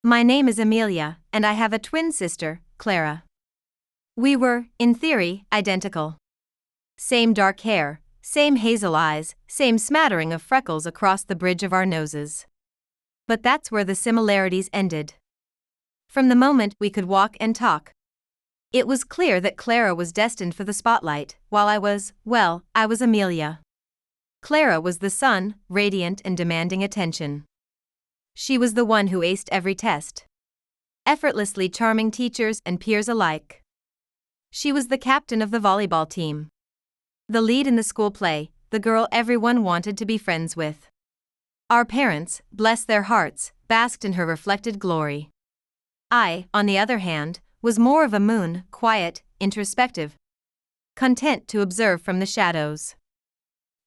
My name is Amelia, and I have a twin sister, Clara. We were, in theory, identical. Same dark hair, same hazel eyes, same smattering of freckles across the bridge of our noses. But that's where the similarities ended. From the moment we could walk and talk, it was clear that Clara was destined for the spotlight, while I was Amelia. Clara was the sun, radiant and demanding attention. She was the one who aced every test, effortlessly charming teachers and peers alike. She was the captain of the volleyball team, the lead in the school play, the girl everyone wanted to be friends with. Our parents, bless their hearts, basked in her reflected glory. I, on the other hand, was more of a moon, quiet, introspective, content to observe from the shadows.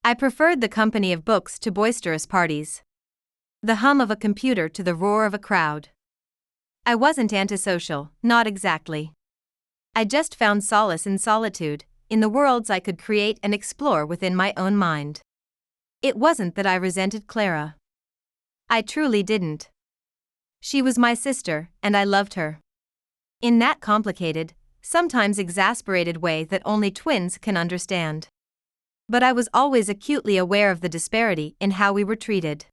I preferred the company of books to boisterous parties, the hum of a computer to the roar of a crowd. I wasn't antisocial, not exactly. I just found solace in solitude, in the worlds I could create and explore within my own mind. It wasn't that I resented Clara. I truly didn't. She was my sister, and I loved her. In that complicated, sometimes exasperated way that only twins can understand. But I was always acutely aware of the disparity in how we were treated.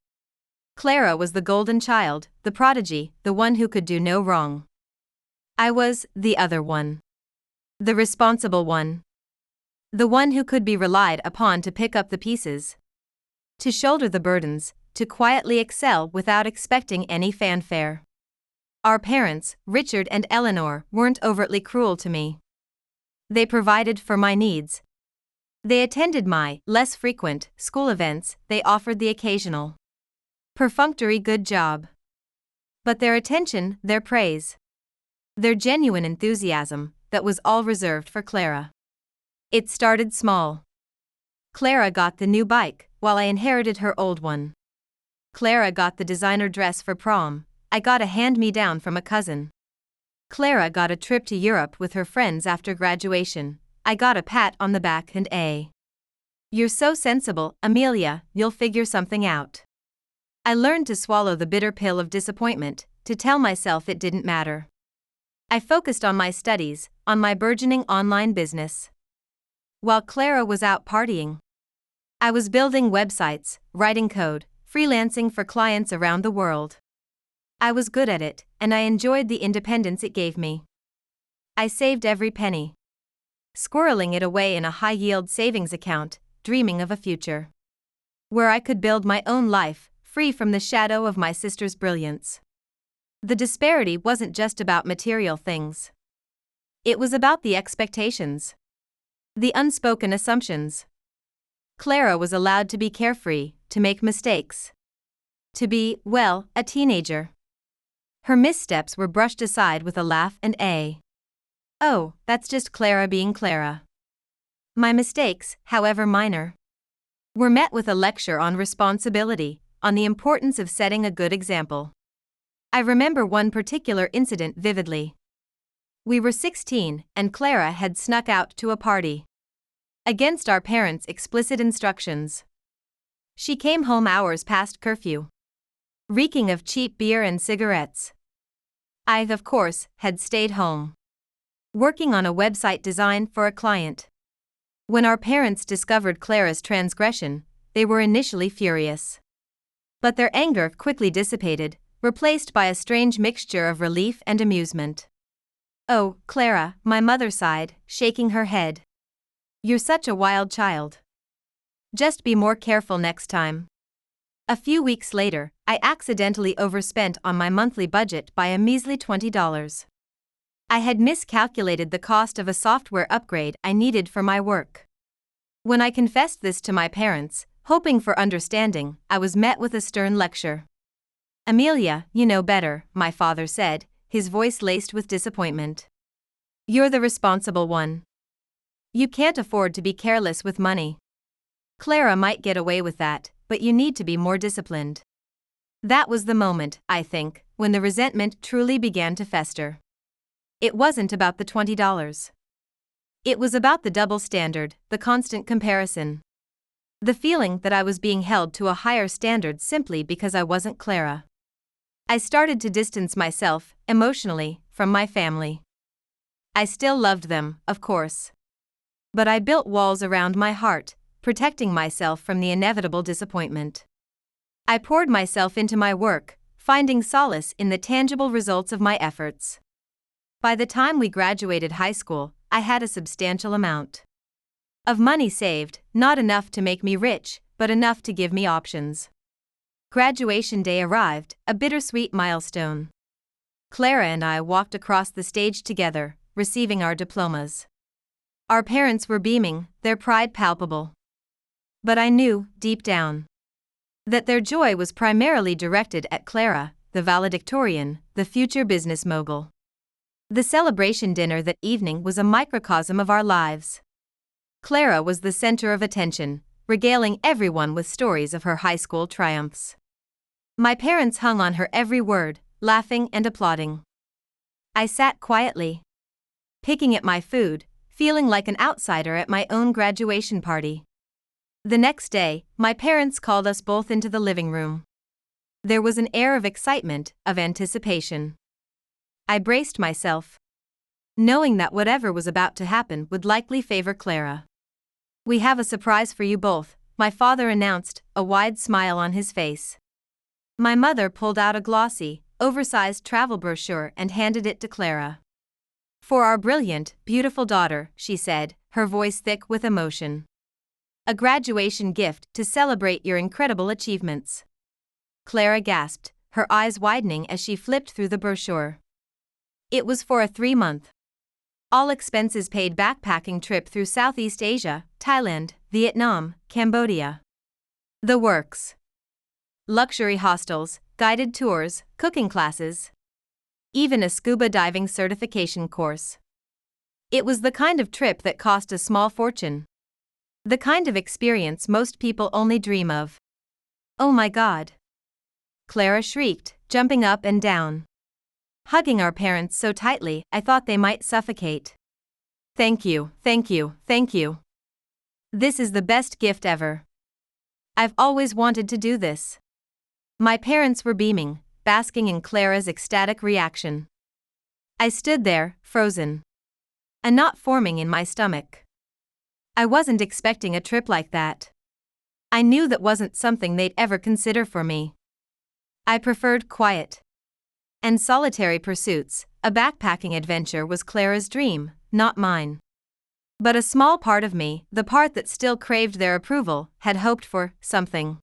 Clara was the golden child, the prodigy, the one who could do no wrong. I was the other one. The responsible one. The one who could be relied upon to pick up the pieces, to shoulder the burdens, to quietly excel without expecting any fanfare. Our parents, Richard and Eleanor, weren't overtly cruel to me. They provided for my needs. They attended my, less frequent, school events, they offered the occasional, perfunctory good job. But their attention, their praise, their genuine enthusiasm, that was all reserved for Clara. It started small. Clara got the new bike, while I inherited her old one. Clara got the designer dress for prom, I got a hand-me-down from a cousin. Clara got a trip to Europe with her friends after graduation, I got a pat on the back and a "You're so sensible, Amelia, you'll figure something out." I learned to swallow the bitter pill of disappointment, to tell myself it didn't matter. I focused on my studies, on my burgeoning online business. While Clara was out partying, I was building websites, writing code, freelancing for clients around the world. I was good at it, and I enjoyed the independence it gave me. I saved every penny, squirreling it away in a high-yield savings account, dreaming of a future where I could build my own life, free from the shadow of my sister's brilliance. The disparity wasn't just about material things. It was about the expectations, the unspoken assumptions. Clara was allowed to be carefree, to make mistakes, to be, a teenager. Her missteps were brushed aside with a laugh and a "Oh, that's just Clara being Clara." My mistakes, however minor, were met with a lecture on responsibility, on the importance of setting a good example. I remember one particular incident vividly. We were 16, and Clara had snuck out to a party, against our parents' explicit instructions. She came home hours past curfew, reeking of cheap beer and cigarettes. I, of course, had stayed home, working on a website design for a client. When our parents discovered Clara's transgression, they were initially furious. But their anger quickly dissipated, replaced by a strange mixture of relief and amusement. "Oh, Clara," my mother sighed, shaking her head. "You're such a wild child. Just be more careful next time." A few weeks later, I accidentally overspent on my monthly budget by a measly $20. I had miscalculated the cost of a software upgrade I needed for my work. When I confessed this to my parents, hoping for understanding, I was met with a stern lecture. "Amelia, you know better," my father said, his voice laced with disappointment. "You're the responsible one. You can't afford to be careless with money. Clara might get away with that, but you need to be more disciplined." That was the moment, I think, when the resentment truly began to fester. It wasn't about the $20. It was about the double standard, the constant comparison. The feeling that I was being held to a higher standard simply because I wasn't Clara. I started to distance myself, emotionally, from my family. I still loved them, of course. But I built walls around my heart, protecting myself from the inevitable disappointment. I poured myself into my work, finding solace in the tangible results of my efforts. By the time we graduated high school, I had a substantial amount of money saved, not enough to make me rich, but enough to give me options. Graduation day arrived, a bittersweet milestone. Clara and I walked across the stage together, receiving our diplomas. Our parents were beaming, their pride palpable. But I knew, deep down, that their joy was primarily directed at Clara, the valedictorian, the future business mogul. The celebration dinner that evening was a microcosm of our lives. Clara was the center of attention, regaling everyone with stories of her high school triumphs. My parents hung on her every word, laughing and applauding. I sat quietly, picking at my food, feeling like an outsider at my own graduation party. The next day, my parents called us both into the living room. There was an air of excitement, of anticipation. I braced myself, knowing that whatever was about to happen would likely favor Clara. "We have a surprise for you both," my father announced, a wide smile on his face. My mother pulled out a glossy, oversized travel brochure and handed it to Clara. "For our brilliant, beautiful daughter," she said, her voice thick with emotion. "A graduation gift to celebrate your incredible achievements." Clara gasped, her eyes widening as she flipped through the brochure. It was for a 3-month, all-expenses-paid backpacking trip through Southeast Asia, Thailand, Vietnam, Cambodia. The works. Luxury hostels, guided tours, cooking classes. Even a scuba diving certification course. It was the kind of trip that cost a small fortune. The kind of experience most people only dream of. "Oh my God!" Clara shrieked, jumping up and down, hugging our parents so tightly I thought they might suffocate. "Thank you, thank you, thank you. This is the best gift ever. I've always wanted to do this." My parents were beaming, basking in Clara's ecstatic reaction. I stood there, frozen, a knot forming in my stomach. I wasn't expecting a trip like that. I knew that wasn't something they'd ever consider for me. I preferred quiet and solitary pursuits. A backpacking adventure was Clara's dream, not mine. But a small part of me, the part that still craved their approval, had hoped for something.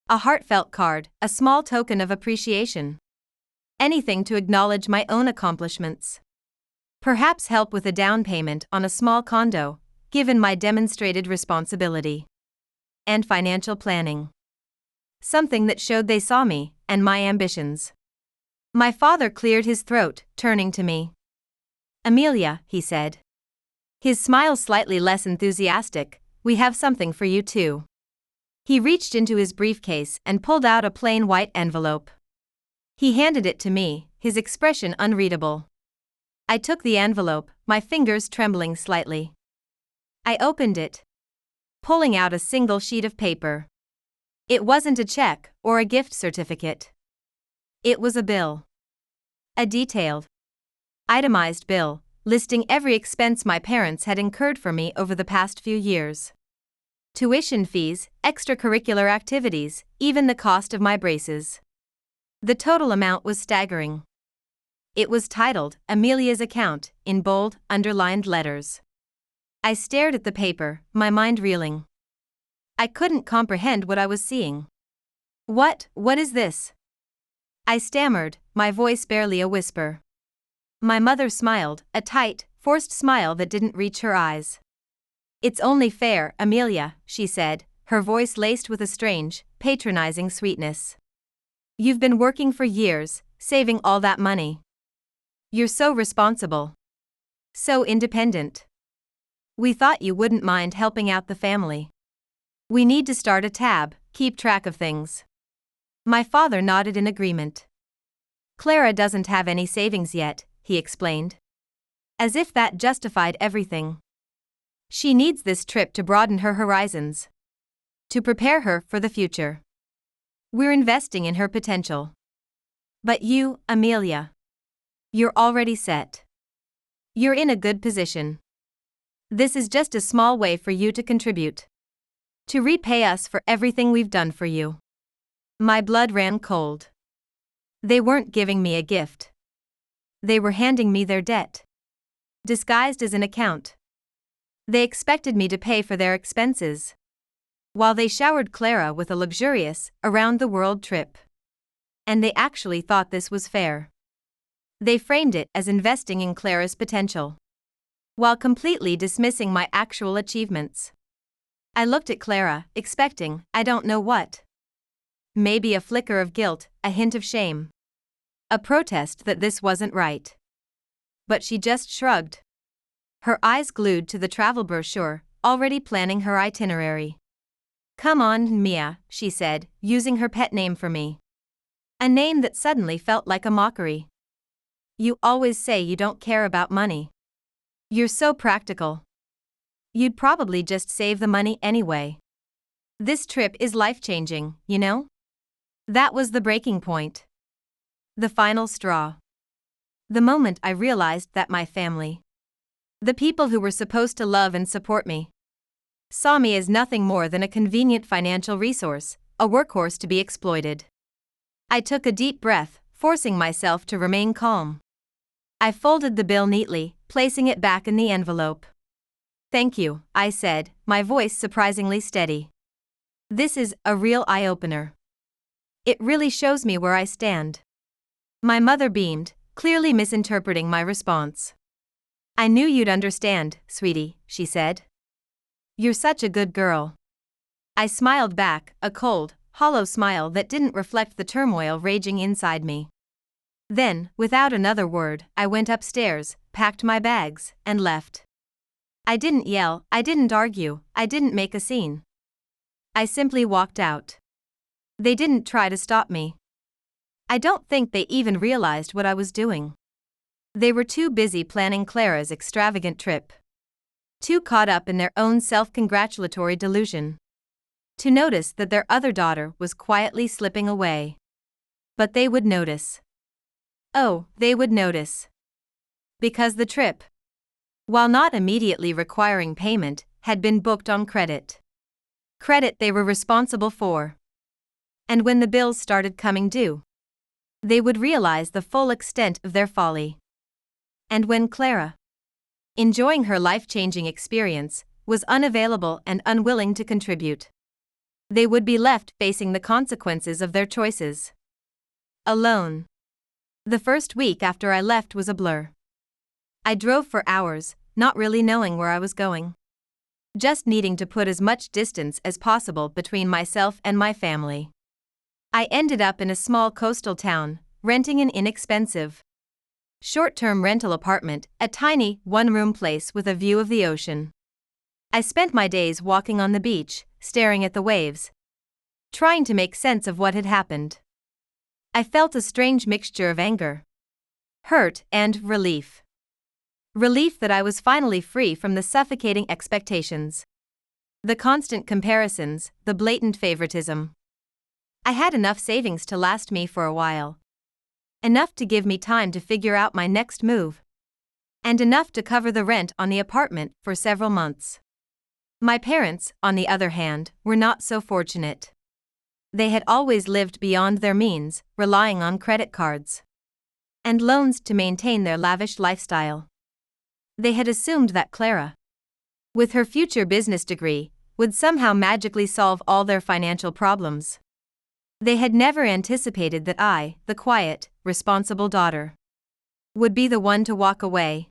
A heartfelt card, a small token of appreciation. Anything to acknowledge my own accomplishments. Perhaps help with a down payment on a small condo, given my demonstrated responsibility and financial planning. Something that showed they saw me and my ambitions. My father cleared his throat, turning to me. "Amelia," he said, his smile slightly less enthusiastic, "we have something for you too." He reached into his briefcase and pulled out a plain white envelope. He handed it to me, his expression unreadable. I took the envelope, my fingers trembling slightly. I opened it, pulling out a single sheet of paper. It wasn't a check or a gift certificate. It was a bill. A detailed, itemized bill, listing every expense my parents had incurred for me over the past few years. Tuition fees, extracurricular activities, even the cost of my braces. The total amount was staggering. It was titled, "Amelia's Account," in bold, underlined letters. I stared at the paper, my mind reeling. I couldn't comprehend what I was seeing. What is this?" I stammered, my voice barely a whisper. My mother smiled, a tight, forced smile that didn't reach her eyes. "It's only fair, Amelia," she said, her voice laced with a strange, patronizing sweetness. "You've been working for years, saving all that money. You're so responsible. So independent. We thought you wouldn't mind helping out the family. We need to start a tab, keep track of things." My father nodded in agreement. "Clara doesn't have any savings yet," he explained. As if that justified everything. "She needs this trip to broaden her horizons. To prepare her for the future. We're investing in her potential." But you, Amelia. You're already set. You're in a good position. This is just a small way for you to contribute. To repay us for everything we've done for you. My blood ran cold. They weren't giving me a gift. They were handing me their debt. Disguised as an account. They expected me to pay for their expenses. While they showered Clara with a luxurious, around-the-world trip. And they actually thought this was fair. They framed it as investing in Clara's potential. While completely dismissing my actual achievements. I looked at Clara, expecting, I don't know what. Maybe a flicker of guilt, a hint of shame. A protest that this wasn't right. But she just shrugged. Her eyes glued to the travel brochure, already planning her itinerary. Come on, Me.I, she said, using her pet name for me. A name that suddenly felt like a mockery. You always say you don't care about money. You're so practical. You'd probably just save the money anyway. This trip is life-changing, you know? That was the breaking point. The final straw. The moment I realized that my family, the people who were supposed to love and support me, saw me as nothing more than a convenient financial resource, a workhorse to be exploited. I took a deep breath, forcing myself to remain calm. I folded the bill neatly, placing it back in the envelope. Thank you, I said, my voice surprisingly steady. This is a real eye-opener. It really shows me where I stand. My mother beamed, clearly misinterpreting my response. I knew you'd understand, sweetie, she said. You're such a good girl. I smiled back, a cold, hollow smile that didn't reflect the turmoil raging inside me. Then, without another word, I went upstairs, packed my bags, and left. I didn't yell, I didn't argue, I didn't make a scene. I simply walked out. They didn't try to stop me. I don't think they even realized what I was doing. They were too busy planning Clara's extravagant trip. Too caught up in their own self-congratulatory delusion. To notice that their other daughter was quietly slipping away. But they would notice. Oh, they would notice. Because the trip, while not immediately requiring payment, had been booked on credit. Credit they were responsible for. And when the bills started coming due, they would realize the full extent of their folly. And when Clara, enjoying her life-changing experience, was unavailable and unwilling to contribute, they would be left facing the consequences of their choices. Alone. The first week after I left was a blur. I drove for hours, not really knowing where I was going. Just needing to put as much distance as possible between myself and my family. I ended up in a small coastal town, renting an inexpensive, short-term rental apartment, a tiny, one-room place with a view of the ocean. I spent my days walking on the beach, staring at the waves, trying to make sense of what had happened. I felt a strange mixture of anger, hurt, and relief. Relief that I was finally free from the suffocating expectations, the constant comparisons, the blatant favoritism. I had enough savings to last me for a while. Enough to give me time to figure out my next move. And enough to cover the rent on the apartment for several months. My parents, on the other hand, were not so fortunate. They had always lived beyond their means, relying on credit cards and loans to maintain their lavish lifestyle. They had assumed that Clara, with her future business degree, would somehow magically solve all their financial problems. They had never anticipated that I, the quiet, responsible daughter, would be the one to walk away.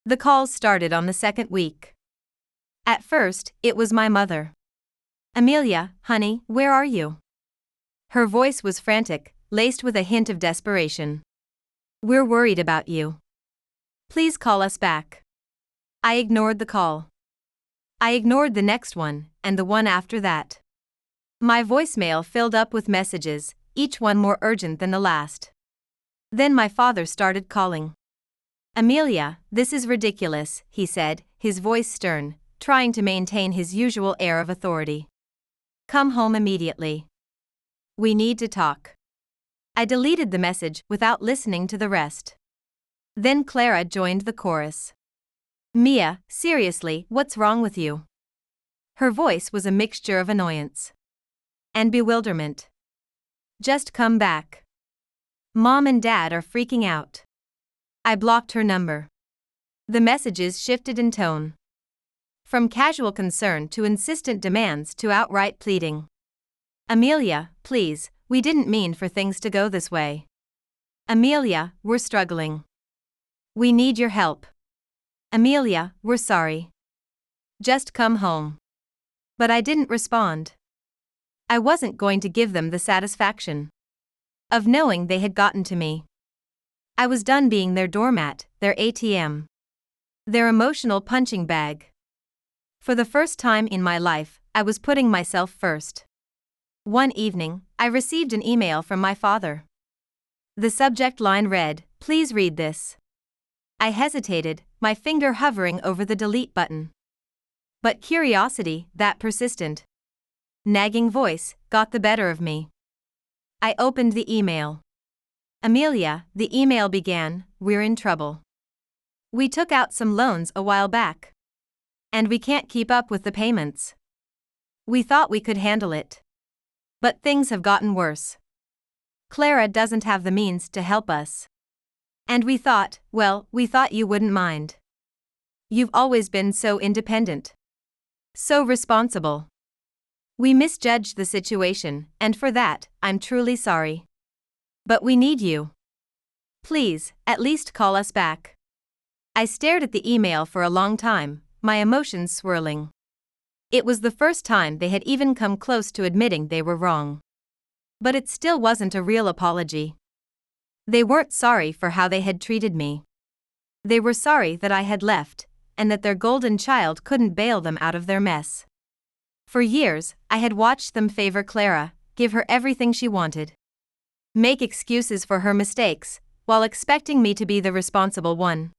The calls started on the second week. At first, it was my mother. Amelia, honey, where are you? Her voice was frantic, laced with a hint of desperation. We're worried about you. Please call us back. I ignored the call. I ignored the next one, and the one after that. My voicemail filled up with messages, each one more urgent than the last. Then my father started calling. Amelia, this is ridiculous, he said, his voice stern, trying to maintain his usual air of authority. Come home immediately. We need to talk. I deleted the message without listening to the rest. Then Clara joined the chorus. Mia, seriously, what's wrong with you? Her voice was a mixture of annoyance and bewilderment. Just come back. Mom and Dad are freaking out. I blocked her number. The messages shifted in tone. From casual concern to insistent demands to outright pleading. Amelia, please, we didn't mean for things to go this way. Amelia, we're struggling. We need your help. Amelia, we're sorry. Just come home. But I didn't respond. I wasn't going to give them the satisfaction of knowing they had gotten to me. I was done being their doormat, their ATM, their emotional punching bag. For the first time in my life, I was putting myself first. One evening, I received an email from my father. The subject line read, "Please read this." I hesitated, my finger hovering over the delete button. But curiosity, that persistent, nagging voice, got the better of me. I opened the email. Amelia, the email began, "We're in trouble. We took out some loans a while back. And we can't keep up with the payments. We thought we could handle it. But things have gotten worse. Clara doesn't have the means to help us. And we thought you wouldn't mind. You've always been so independent. So responsible. We misjudged the situation, and for that, I'm truly sorry. But we need you. Please, at least call us back." I stared at the email for a long time, my emotions swirling. It was the first time they had even come close to admitting they were wrong. But it still wasn't a real apology. They weren't sorry for how they had treated me. They were sorry that I had left, and that their golden child couldn't bail them out of their mess. For years, I had watched them favor Clara, give her everything she wanted, make excuses for her mistakes, while expecting me to be the responsible one.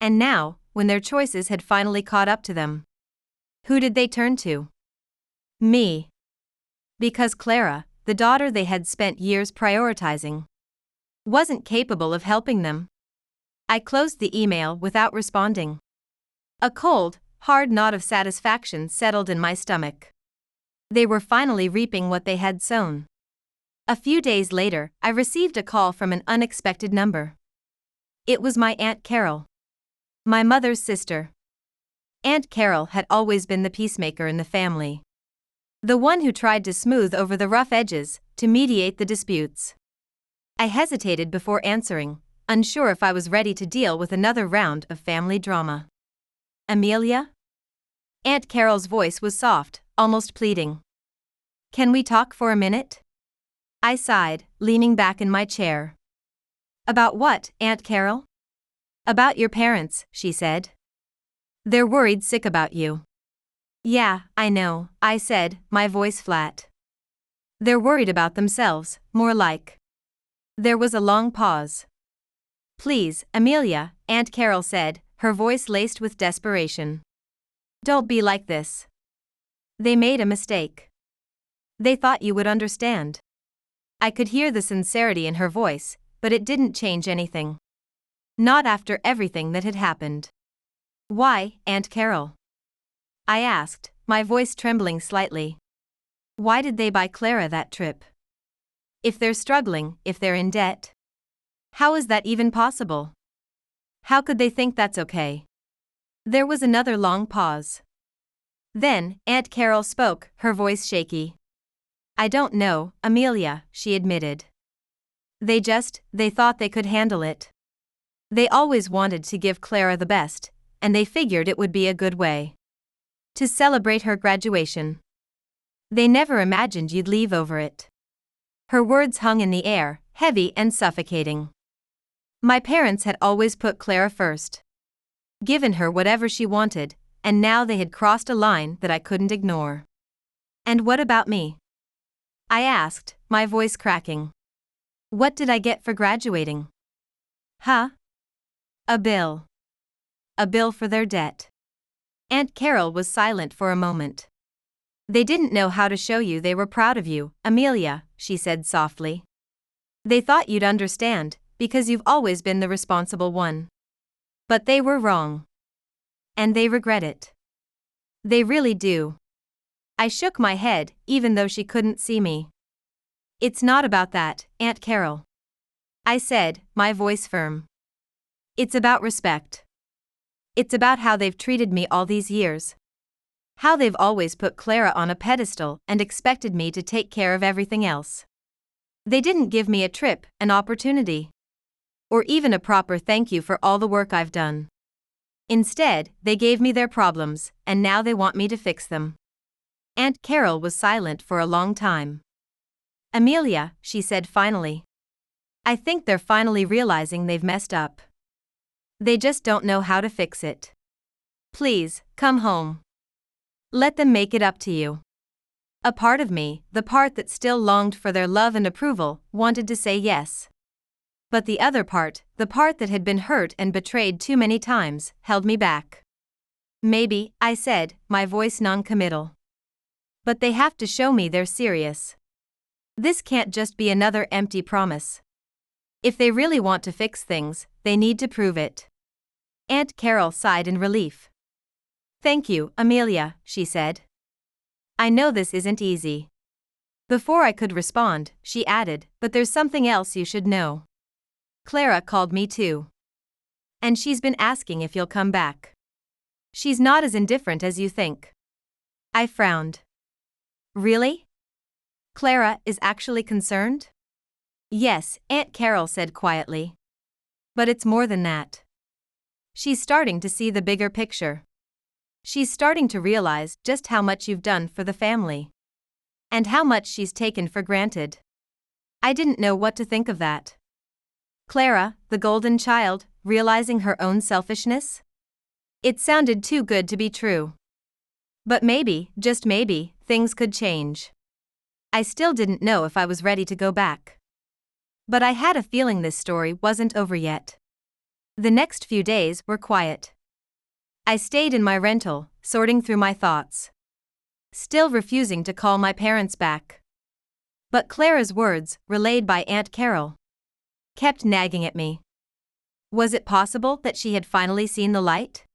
And now, when their choices had finally caught up to them, who did they turn to? Me. Because Clara, the daughter they had spent years prioritizing, wasn't capable of helping them. I closed the email without responding. A cold, hard knot of satisfaction settled in my stomach. They were finally reaping what they had sown. A few days later, I received a call from an unexpected number. It was my Aunt Carol, my mother's sister. Aunt Carol had always been the peacemaker in the family. The one who tried to smooth over the rough edges, to mediate the disputes. I hesitated before answering, unsure if I was ready to deal with another round of family drama. "Amelia?" Aunt Carol's voice was soft, almost pleading. "Can we talk for a minute?" I sighed, leaning back in my chair. "About what, Aunt Carol?" "About your parents," she said. "They're worried sick about you." "Yeah, I know," I said, my voice flat. "They're worried about themselves, more like." There was a long pause. "Please, Amelia," Aunt Carol said, her voice laced with desperation. "Don't be like this. They made a mistake. They thought you would understand." I could hear the sincerity in her voice, but it didn't change anything. Not after everything that had happened. "Why, Aunt Carol?" I asked, my voice trembling slightly. "Why did they buy Clara that trip? If they're struggling, if they're in debt? How is that even possible? How could they think that's okay?" There was another long pause. Then, Aunt Carol spoke, her voice shaky. "I don't know, Amelia," she admitted. They thought they could handle it. They always wanted to give Clara the best, and they figured it would be a good way to celebrate her graduation. They never imagined you'd leave over it." Her words hung in the air, heavy and suffocating. My parents had always put Clara first, given her whatever she wanted, and now they had crossed a line that I couldn't ignore. "And what about me?" I asked, my voice cracking. "What did I get for graduating?" "Huh? A bill. A bill for their debt." Aunt Carol was silent for a moment. "They didn't know how to show you they were proud of you, Amelia," she said softly. They thought you'd understand, because you've always been the responsible one. But they were wrong. And they regret it. They really do. I shook my head, even though she couldn't see me. It's not about that, Aunt Carol. I said, my voice firm. It's about respect. It's about how they've treated me all these years. How they've always put Clara on a pedestal and expected me to take care of everything else. They didn't give me a trip, an opportunity. Or even a proper thank you for all the work I've done. Instead, they gave me their problems, and now they want me to fix them. Aunt Carol was silent for a long time. Amelia, she said finally. I think they're finally realizing they've messed up. They just don't know how to fix it. Please, come home. Let them make it up to you. A part of me, the part that still longed for their love and approval, wanted to say yes. But the other part, the part that had been hurt and betrayed too many times, held me back. Maybe, I said, my voice non-committal. But they have to show me they're serious. This can't just be another empty promise. If they really want to fix things, they need to prove it. Aunt Carol sighed in relief. Thank you, Amelia, she said. I know this isn't easy. Before I could respond, she added, but there's something else you should know. Clara called me too. And she's been asking if you'll come back. She's not as indifferent as you think. I frowned. Really? Clara is actually concerned? Yes, Aunt Carol said quietly. But it's more than that. She's starting to see the bigger picture. She's starting to realize just how much you've done for the family. And how much she's taken for granted. I didn't know what to think of that. Clara, the golden child, realizing her own selfishness? It sounded too good to be true. But maybe, just maybe, things could change. I still didn't know if I was ready to go back. But I had a feeling this story wasn't over yet. The next few days were quiet. I stayed in my rental, sorting through my thoughts. Still refusing to call my parents back. But Clara's words, relayed by Aunt Carol, kept nagging at me. Was it possible that she had finally seen the light?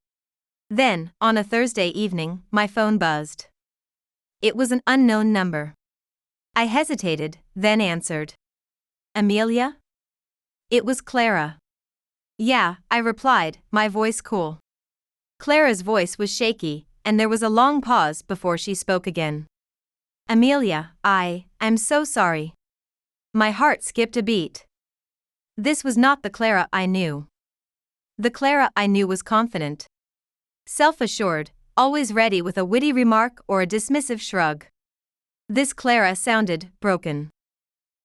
Then, on a Thursday evening, my phone buzzed. It was an unknown number. I hesitated, then answered. Amelia? It was Clara. Yeah, I replied, my voice cool. Clara's voice was shaky, and there was a long pause before she spoke again. Amelia, I'm so sorry. My heart skipped a beat. This was not the Clara I knew. The Clara I knew was confident. Self-assured, always ready with a witty remark or a dismissive shrug. This Clara sounded broken.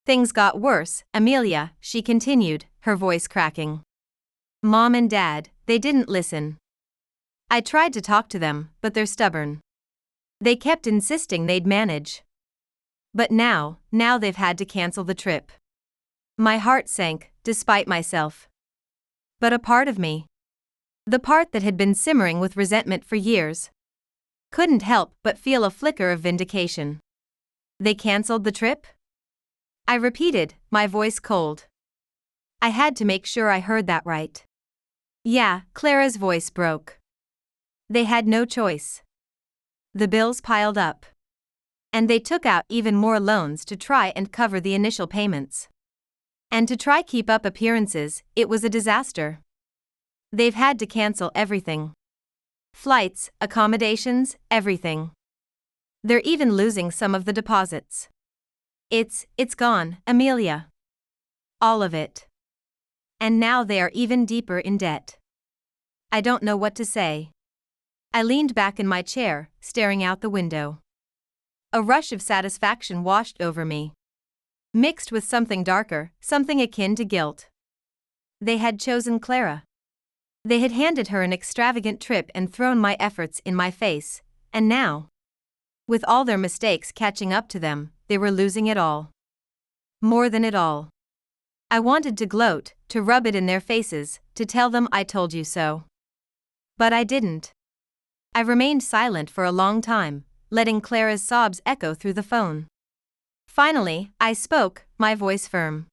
Things got worse, Amelia, she continued, her voice cracking. Mom and Dad, they didn't listen. I tried to talk to them, but they're stubborn. They kept insisting they'd manage. But now they've had to cancel the trip. My heart sank, despite myself. But a part of me, the part that had been simmering with resentment for years, couldn't help but feel a flicker of vindication. They canceled the trip? I repeated, my voice cold. I had to make sure I heard that right. Yeah, Clara's voice broke. They had no choice. The bills piled up. And they took out even more loans to try and cover the initial payments. And to try keep up appearances, it was a disaster. They've had to cancel everything. Flights, accommodations, everything. They're even losing some of the deposits. It's gone, Amelia. All of it. And now they are even deeper in debt. I don't know what to say. I leaned back in my chair, staring out the window. A rush of satisfaction washed over me. Mixed with something darker, something akin to guilt. They had chosen Clara. They had handed her an extravagant trip and thrown my efforts in my face, and now, with all their mistakes catching up to them, they were losing it all. More than it all. I wanted to gloat, to rub it in their faces, to tell them I told you so. But I didn't. I remained silent for a long time, letting Clara's sobs echo through the phone. Finally, I spoke, my voice firm.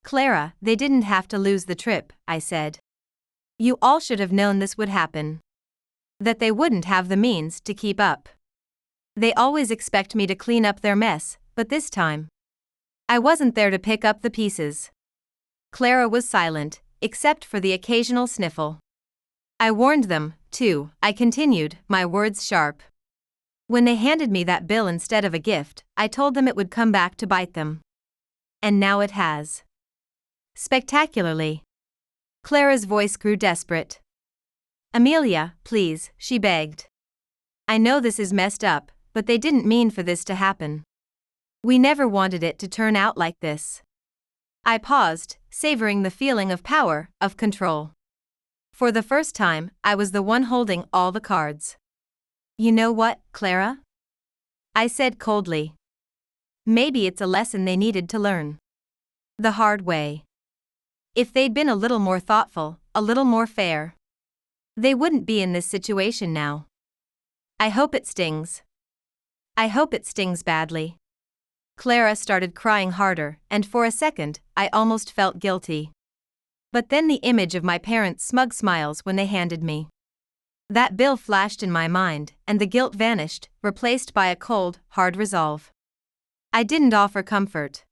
Clara, they didn't have to lose the trip, I said. You all should have known this would happen. That they wouldn't have the means to keep up. They always expect me to clean up their mess, but this time, I wasn't there to pick up the pieces. Clara was silent, except for the occasional sniffle. I warned them, too, I continued, my words sharp. When they handed me that bill instead of a gift, I told them it would come back to bite them. And now it has. Spectacularly. Clara's voice grew desperate. Amelia, please, she begged. I know this is messed up, but they didn't mean for this to happen. We never wanted it to turn out like this. I paused, savoring the feeling of power, of control. For the first time, I was the one holding all the cards. You know what, Clara? I said coldly. Maybe it's a lesson they needed to learn. The hard way. If they'd been a little more thoughtful, a little more fair, they wouldn't be in this situation now. I hope it stings. I hope it stings badly. Clara started crying harder, and for a second, I almost felt guilty. But then the image of my parents' smug smiles when they handed me that bill flashed in my mind, and the guilt vanished, replaced by a cold, hard resolve. I didn't offer comfort.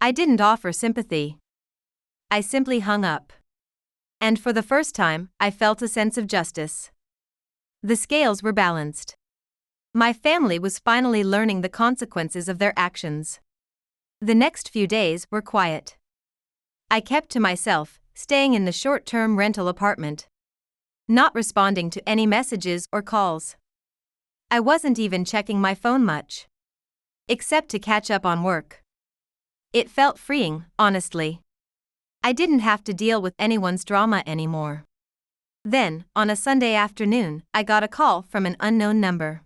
I didn't offer sympathy. I simply hung up. And for the first time, I felt a sense of justice. The scales were balanced. My family was finally learning the consequences of their actions. The next few days were quiet. I kept to myself, staying in the short-term rental apartment. Not responding to any messages or calls. I wasn't even checking my phone much. Except to catch up on work. It felt freeing, honestly. I didn't have to deal with anyone's drama anymore. Then, on a Sunday afternoon, I got a call from an unknown number.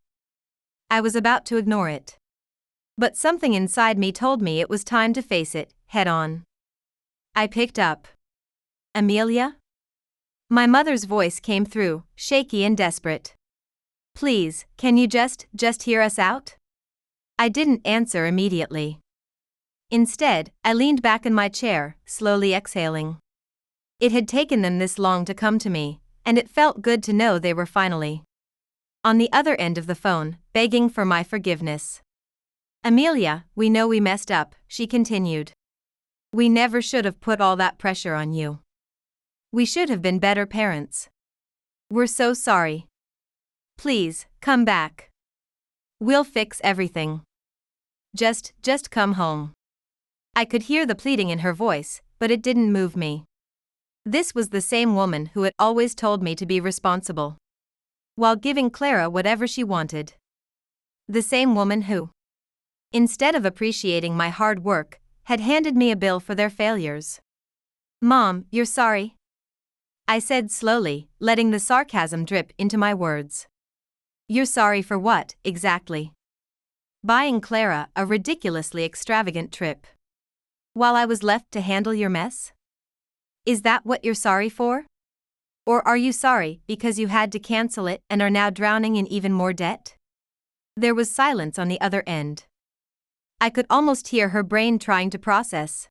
I was about to ignore it. But something inside me told me it was time to face it, head on. I picked up. Amelia? My mother's voice came through, shaky and desperate. Please, can you just hear us out? I didn't answer immediately. Instead, I leaned back in my chair, slowly exhaling. It had taken them this long to come to me, and it felt good to know they were finally on the other end of the phone, begging for my forgiveness. Amelia, we know we messed up, she continued. We never should have put all that pressure on you. We should have been better parents. We're so sorry. Please, come back. We'll fix everything. Just come home. I could hear the pleading in her voice, but it didn't move me. This was the same woman who had always told me to be responsible, while giving Clara whatever she wanted. The same woman who, instead of appreciating my hard work, had handed me a bill for their failures. Mom, you're sorry? I said slowly, letting the sarcasm drip into my words. You're sorry for what, exactly? Buying Clara a ridiculously extravagant trip, while I was left to handle your mess? Is that what you're sorry for? Or are you sorry because you had to cancel it and are now drowning in even more debt? There was silence on the other end. I could almost hear her brain trying to process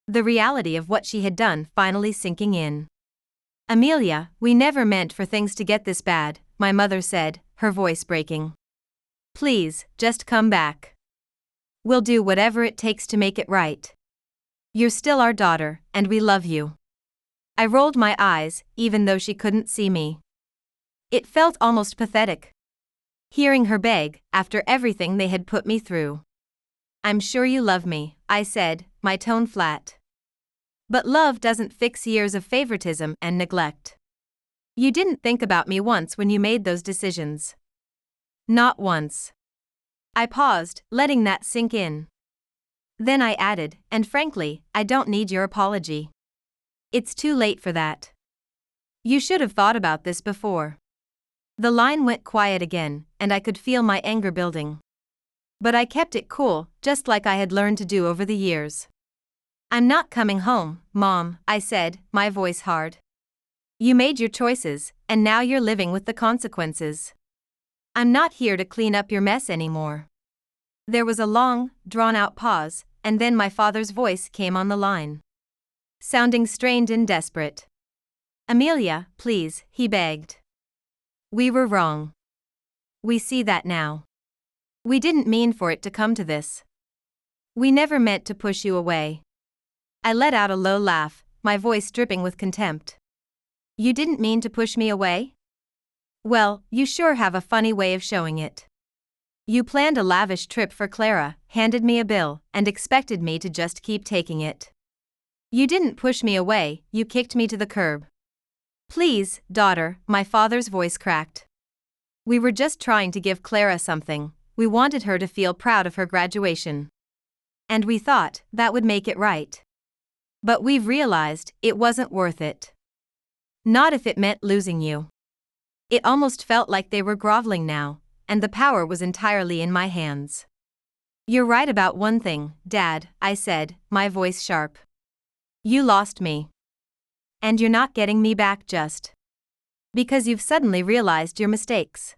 the reality of what she had done finally sinking in. Amelia, we never meant for things to get this bad, my mother said, her voice breaking. Please, just come back. We'll do whatever it takes to make it right. You're still our daughter, and we love you. I rolled my eyes, even though she couldn't see me. It felt almost pathetic, hearing her beg, after everything they had put me through. I'm sure you love me, I said, my tone flat. But love doesn't fix years of favoritism and neglect. You didn't think about me once when you made those decisions. Not once. I paused, letting that sink in. Then I added, and frankly, I don't need your apology. It's too late for that. You should have thought about this before. The line went quiet again, and I could feel my anger building. But I kept it cool, just like I had learned to do over the years. I'm not coming home, Mom, I said, my voice hard. You made your choices, and now you're living with the consequences. I'm not here to clean up your mess anymore. There was a long, drawn-out pause, and then my father's voice came on the line, sounding strained and desperate. "Amelia, please," he begged. "We were wrong. We see that now. We didn't mean for it to come to this. We never meant to push you away." I let out a low laugh, my voice dripping with contempt. "You didn't mean to push me away? Well, you sure have a funny way of showing it. You planned a lavish trip for Clara, handed me a bill, and expected me to just keep taking it. You didn't push me away, you kicked me to the curb." "Please, daughter," my father's voice cracked. "We were just trying to give Clara something. We wanted her to feel proud of her graduation. And we thought that would make it right. But we've realized it wasn't worth it. Not if it meant losing you." It almost felt like they were groveling now, and the power was entirely in my hands. "You're right about one thing, Dad," I said, my voice sharp. "You lost me. And you're not getting me back just because you've suddenly realized your mistakes."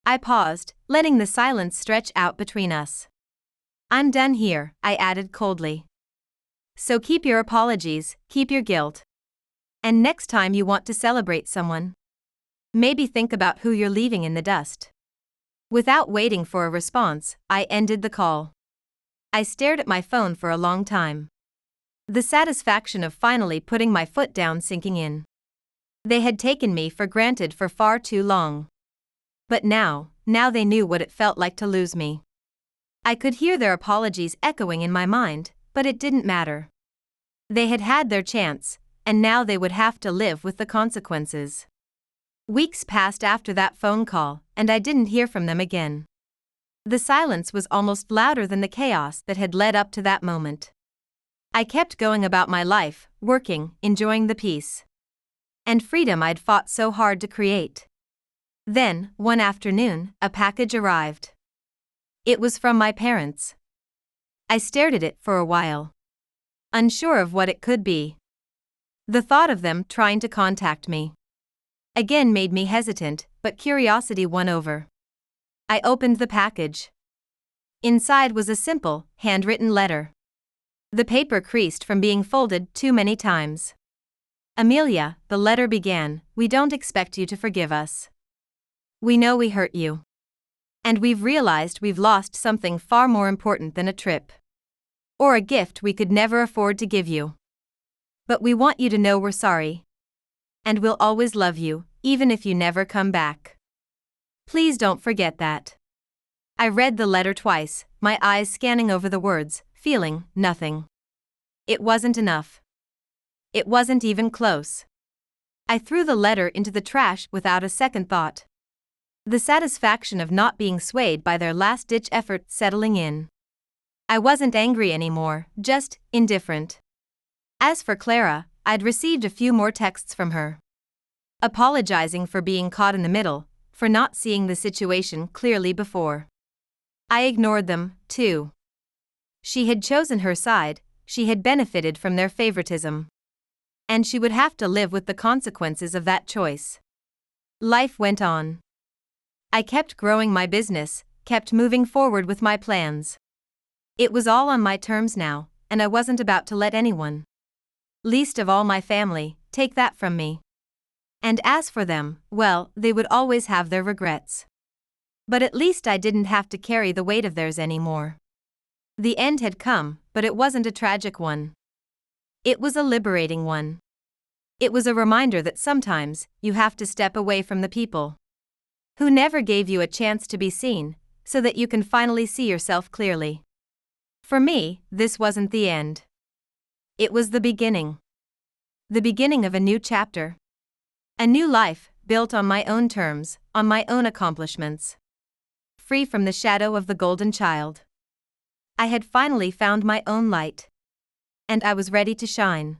I paused, letting the silence stretch out between us. "I'm done here," I added coldly. "So keep your apologies, keep your guilt. And next time you want to celebrate someone, maybe think about who you're leaving in the dust." Without waiting for a response, I ended the call. I stared at my phone for a long time, the satisfaction of finally putting my foot down sinking in. They had taken me for granted for far too long. But now they knew what it felt like to lose me. I could hear their apologies echoing in my mind, but it didn't matter. They had had their chance, and now they would have to live with the consequences. Weeks passed after that phone call, and I didn't hear from them again. The silence was almost louder than the chaos that had led up to that moment. I kept going about my life, working, enjoying the peace and freedom I'd fought so hard to create. Then, one afternoon, a package arrived. It was from my parents. I stared at it for a while, unsure of what it could be. The thought of them trying to contact me again made me hesitant, but curiosity won over. I opened the package. Inside was a simple, handwritten letter. The paper creased from being folded too many times. "Amelia," the letter began, "we don't expect you to forgive us. We know we hurt you. And we've realized we've lost something far more important than a trip or a gift we could never afford to give you. But we want you to know we're sorry. And we'll always love you, even if you never come back. Please don't forget that." I read the letter twice, my eyes scanning over the words, feeling nothing. It wasn't enough. It wasn't even close. I threw the letter into the trash without a second thought, the satisfaction of not being swayed by their last-ditch effort settling in. I wasn't angry anymore, just indifferent. As for Clara, I'd received a few more texts from her, apologizing for being caught in the middle, for not seeing the situation clearly before. I ignored them, too. She had chosen her side, she had benefited from their favoritism. And she would have to live with the consequences of that choice. Life went on. I kept growing my business, kept moving forward with my plans. It was all on my terms now, and I wasn't about to let anyone, least of all my family, take that from me. And as for them, well, they would always have their regrets. But at least I didn't have to carry the weight of theirs anymore. The end had come, but it wasn't a tragic one. It was a liberating one. It was a reminder that sometimes you have to step away from the people who never gave you a chance to be seen, so that you can finally see yourself clearly. For me, this wasn't the end. It was the beginning. The beginning of a new chapter. A new life, built on my own terms, on my own accomplishments. Free from the shadow of the golden child. I had finally found my own light. And I was ready to shine.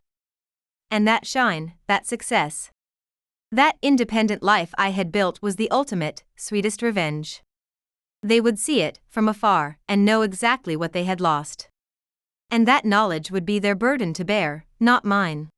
And that shine, that success, that independent life I had built was the ultimate, sweetest revenge. They would see it from afar and know exactly what they had lost. And that knowledge would be their burden to bear, not mine.